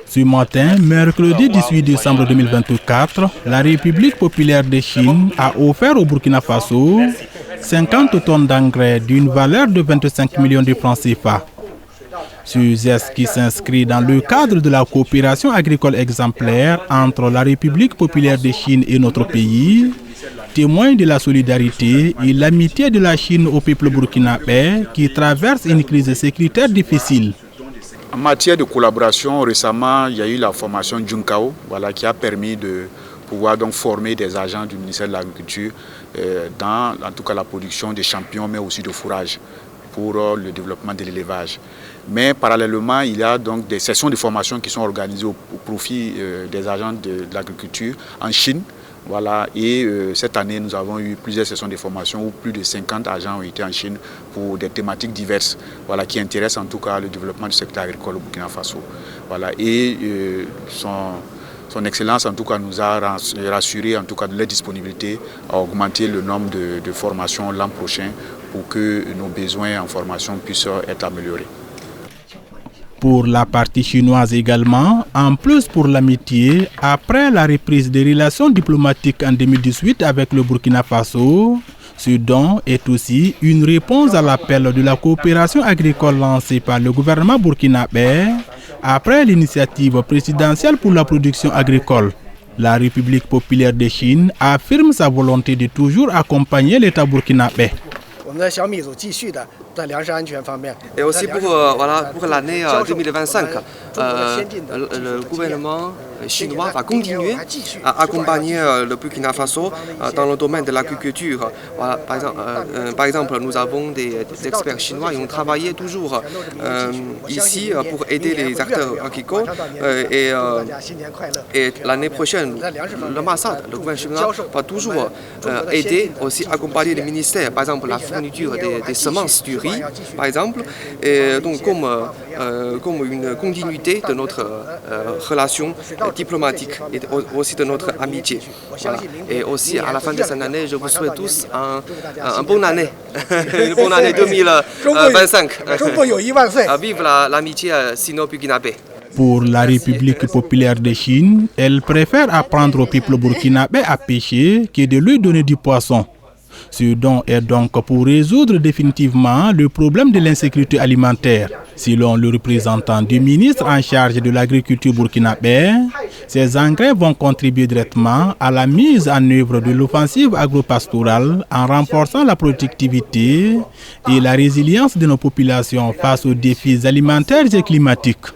Ce matin, mercredi 18 décembre 2024, la République populaire de Chine a offert au Burkina Faso 50 tonnes d'engrais d'une valeur de 25 millions de francs CFA. Ce geste qui s'inscrit dans le cadre de la coopération agricole exemplaire entre la République populaire de Chine et notre pays témoigne de la solidarité et l'amitié de la Chine au peuple burkinabé qui traverse une crise sécuritaire difficile. En matière de collaboration, récemment, il y a eu la formation Junkao, qui a permis de pouvoir donc former des agents du ministère de l'Agriculture dans en tout cas la production de champignons, mais aussi de fourrage pour le développement de l'élevage. Mais parallèlement, il y a donc des sessions de formation qui sont organisées au profit des agents de l'agriculture en Chine. Et cette année, nous avons eu plusieurs sessions de formation où plus de 50 agents ont été en Chine pour des thématiques diverses qui intéressent en tout cas le développement du secteur agricole au Burkina Faso. Son Excellence en tout cas nous a rassuré en tout cas de leur disponibilité à augmenter le nombre de formations l'an prochain pour que nos besoins en formation puissent être améliorés. Pour la partie chinoise également, en plus pour l'amitié, après la reprise des relations diplomatiques en 2018 avec le Burkina Faso, ce don est aussi une réponse à l'appel de la coopération agricole lancée par le gouvernement burkinabé après l'initiative présidentielle pour la production agricole. La République populaire de Chine affirme sa volonté de toujours accompagner l'État burkinabé. Et aussi pour l'année 2025, le gouvernement chinois va continuer à accompagner le Burkina Faso dans le domaine de l'agriculture. Par exemple, nous avons des experts chinois qui ont travaillé toujours ici pour aider les acteurs agricoles. Et l'année prochaine, le Massad, le gouvernement chinois, va toujours aider, aussi accompagner les ministères, par exemple la fourniture des semences du riz, par exemple, et donc comme une continuité de notre relation diplomatique et aussi de notre amitié. Et aussi à la fin de cette année, je vous souhaite tous une bonne année, une bonne année 2025. Vive l'amitié sino-burkinabé. Pour la République populaire de Chine, elle préfère apprendre au peuple burkinabé à pêcher que de lui donner du poisson. Ce don est donc pour résoudre définitivement le problème de l'insécurité alimentaire. Selon le représentant du ministre en charge de l'agriculture burkinabé, ces engrais vont contribuer directement à la mise en œuvre de l'offensive agropastorale en renforçant la productivité et la résilience de nos populations face aux défis alimentaires et climatiques.